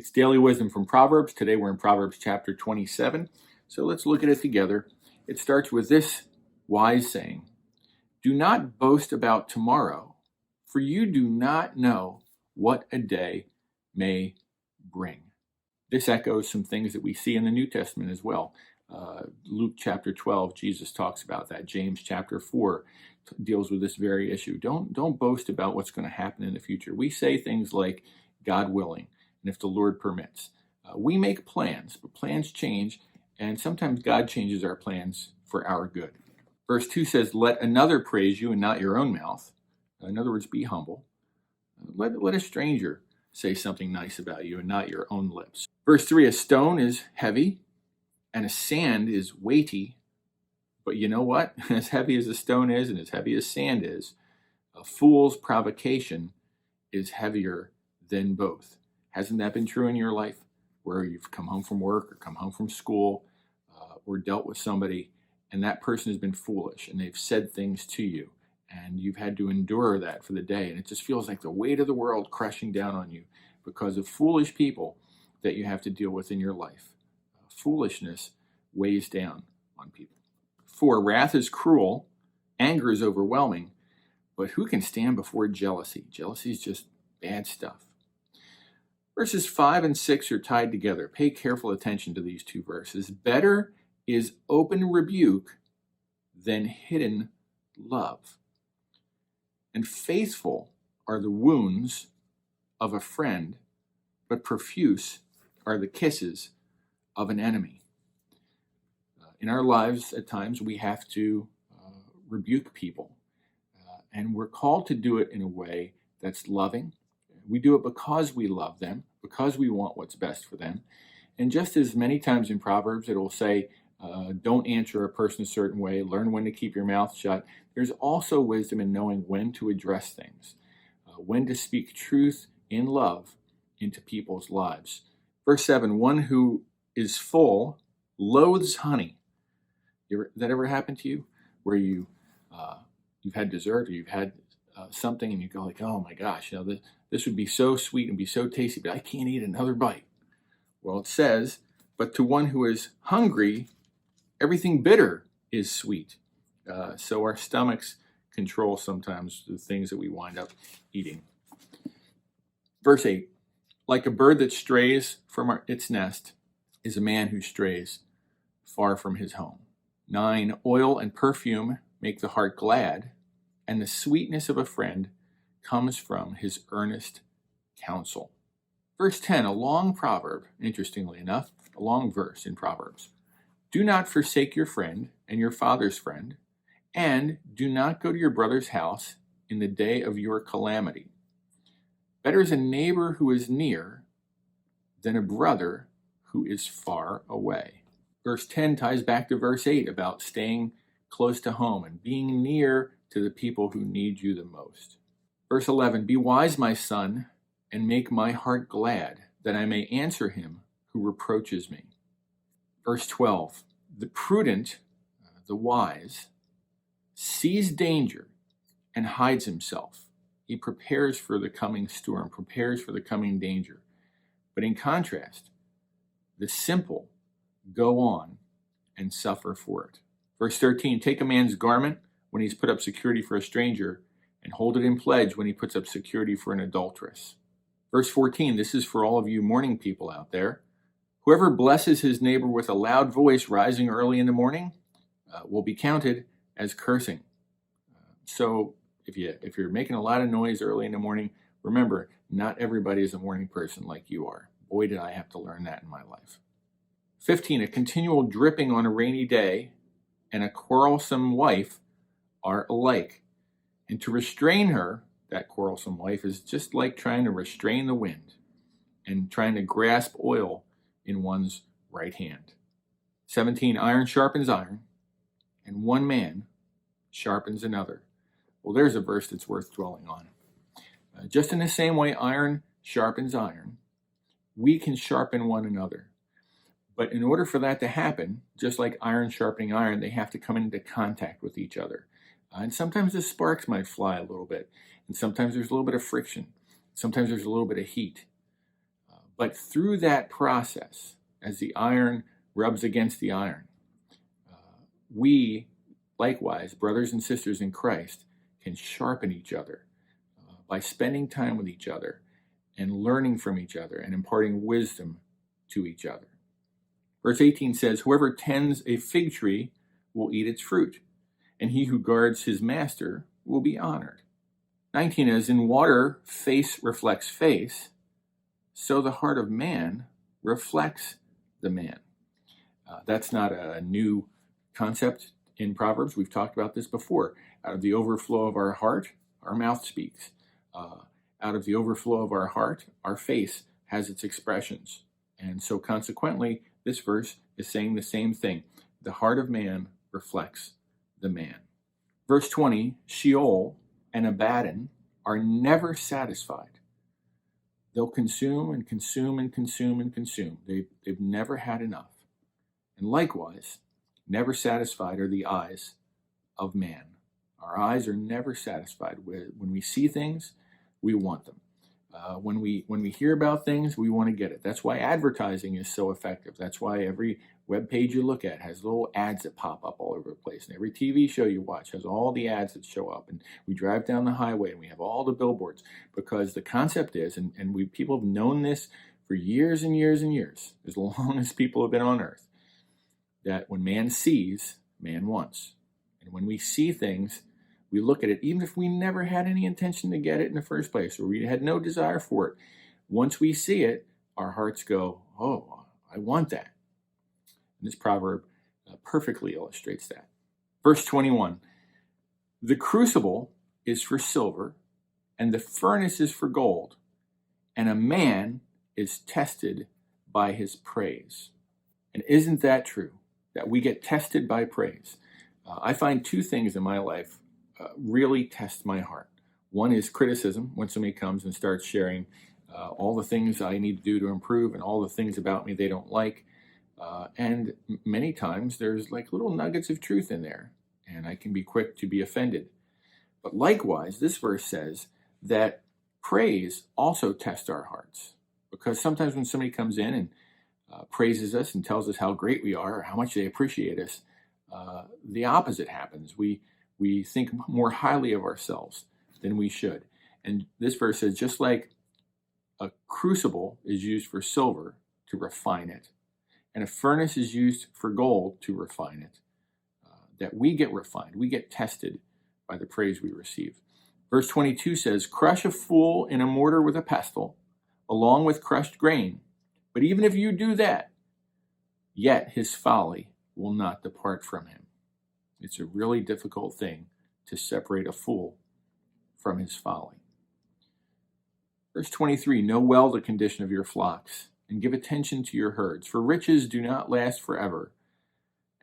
It's Daily Wisdom from Proverbs. Today we're in Proverbs chapter 27. So let's look at it together. It starts with this wise saying, "Do not boast about tomorrow, for you do not know what a day may bring." This echoes some things that we see in the New Testament as well. Luke chapter 12, Jesus talks about that. James chapter 4 deals with this very issue. Don't boast about what's going to happen in the future. We say things like, God willing, and if the Lord permits. We make plans, but plans change, and sometimes God changes our plans for our good. Verse 2 says, "Let another praise you and not your own mouth." In other words, be humble. Let a stranger say something nice about you and not your own lips. Verse 3, "A stone is heavy and a sand is weighty." But you know what? As heavy as a stone is and as heavy as sand is, a fool's provocation is heavier than both. Hasn't that been true in your life, where you've come home from work or come home from school or dealt with somebody and that person has been foolish and they've said things to you and you've had to endure that for the day, and it just feels like the weight of the world crushing down on you because of foolish people that you have to deal with in your life. Foolishness weighs down on people. 4, wrath is cruel, anger is overwhelming, but who can stand before jealousy? Jealousy is just bad stuff. Verses 5 and 6 are tied together. Pay careful attention to these two verses. Better is open rebuke than hidden love. And faithful are the wounds of a friend, but profuse are the kisses of an enemy. In our lives, at times, we have to rebuke people. And we're called to do it in a way that's loving. We do it because we love them, because we want what's best for them. And just as many times in Proverbs, it will say, don't answer a person a certain way, learn when to keep your mouth shut. There's also wisdom in knowing when to address things, when to speak truth in love into people's lives. Verse 7, one who is full loathes honey. That ever happened to you? Where you've had dessert or you've had something and you go like, oh my gosh, this would be so sweet and be so tasty, but I can't eat another bite. Well, it says, but to one who is hungry, everything bitter is sweet. So our stomachs control sometimes the things that we wind up eating. Verse 8, like a bird that strays from its nest is a man who strays far from his home. 9, oil and perfume make the heart glad, and the sweetness of a friend comes from his earnest counsel. Verse 10, a long proverb, interestingly enough, a long verse in Proverbs. Do not forsake your friend and your father's friend, and do not go to your brother's house in the day of your calamity. Better is a neighbor who is near than a brother who is far away. Verse 10 ties back to verse 8 about staying close to home and being near to the people who need you the most. Verse 11, be wise, my son, and make my heart glad, that I may answer him who reproaches me. Verse 12, the prudent, the wise, sees danger and hides himself. He prepares for the coming storm, prepares for the coming danger. But in contrast, the simple go on and suffer for it. Verse 13, take a man's garment when he's put up security for a stranger, and hold it in pledge when he puts up security for an adulteress. Verse 14, this is for all of you morning people out there. Whoever blesses his neighbor with a loud voice rising early in the morning will be counted as cursing. So if you're making a lot of noise early in the morning, remember, not everybody is a morning person like you are. Boy, did I have to learn that in my life. 15, a continual dripping on a rainy day and a quarrelsome wife are alike. And to restrain her, that quarrelsome wife, is just like trying to restrain the wind and trying to grasp oil in one's right hand. 17, iron sharpens iron, and one man sharpens another. Well, there's a verse that's worth dwelling on. Just in the same way iron sharpens iron, we can sharpen one another. But in order for that to happen, just like iron sharpening iron, they have to come into contact with each other. And sometimes the sparks might fly a little bit. And sometimes there's a little bit of friction. Sometimes there's a little bit of heat. But through that process, as the iron rubs against the iron, we, likewise, brothers and sisters in Christ, can sharpen each other by spending time with each other and learning from each other and imparting wisdom to each other. Verse 18 says, whoever tends a fig tree will eat its fruit, and he who guards his master will be honored. 19, as in water face reflects face, so the heart of man reflects the man. That's not a new concept in Proverbs. We've talked about this before. Out of the overflow of our heart, our mouth speaks. Out of the overflow of our heart, our face has its expressions. And so consequently, this verse is saying the same thing. The heart of man reflects the man. Verse 20, Sheol and Abaddon are never satisfied. They'll consume and consume and consume and consume. They've never had enough. And likewise, never satisfied are the eyes of man. Our eyes are never satisfied. When we see things, we want them. When we hear about things, we want to get it. That's why advertising is so effective. That's why every web page you look at has little ads that pop up all over the place. And every TV show you watch has all the ads that show up. And we drive down the highway and we have all the billboards, because the concept is, and people have known this for years and years and years, as long as people have been on earth, that when man sees, man wants. And when we see things, we look at it, even if we never had any intention to get it in the first place, or we had no desire for it. Once we see it, our hearts go, oh, I want that. And this proverb perfectly illustrates that. Verse 21, the crucible is for silver, and the furnace is for gold, and a man is tested by his praise. And isn't that true? That we get tested by praise. I find two things in my life really test my heart. One is criticism, when somebody comes and starts sharing all the things I need to do to improve and all the things about me they don't like. And many times there's like little nuggets of truth in there, and I can be quick to be offended. But likewise, this verse says that praise also tests our hearts, because sometimes when somebody comes in and praises us and tells us how great we are or how much they appreciate us, the opposite happens. We think more highly of ourselves than we should. And this verse says, just like a crucible is used for silver to refine it, and a furnace is used for gold to refine it, that we get refined, we get tested by the praise we receive. Verse 22 says, crush a fool in a mortar with a pestle, along with crushed grain. But even if you do that, yet his folly will not depart from him. It's a really difficult thing to separate a fool from his folly. Verse 23, know well the condition of your flocks, and give attention to your herds, for riches do not last forever.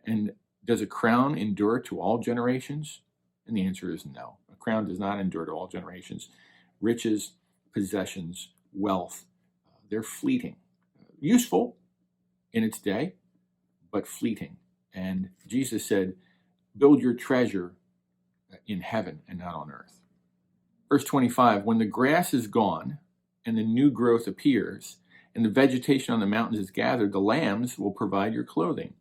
And does a crown endure to all generations? And the answer is no. A crown does not endure to all generations. Riches, possessions, wealth, they're fleeting. Useful in its day, but fleeting. And Jesus said, build your treasure in heaven and not on earth. Verse 25, when the grass is gone and the new growth appears and the vegetation on the mountains is gathered, the lambs will provide your clothing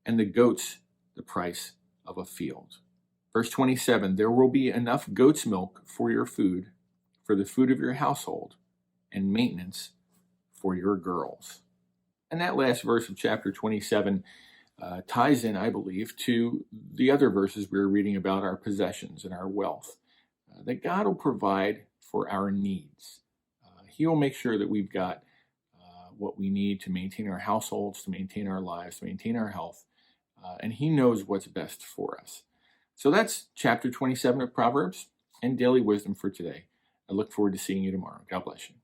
and the goats the price of a field. Verse 27, there will be enough goat's milk for your food, for the food of your household, and maintenance for your girls. And that last verse of chapter 27 ties in, I believe, to the other verses we were reading about our possessions and our wealth. That God will provide for our needs. He will make sure that we've got what we need to maintain our households, to maintain our lives, to maintain our health. And He knows what's best for us. So that's chapter 27 of Proverbs and Daily Wisdom for today. I look forward to seeing you tomorrow. God bless you.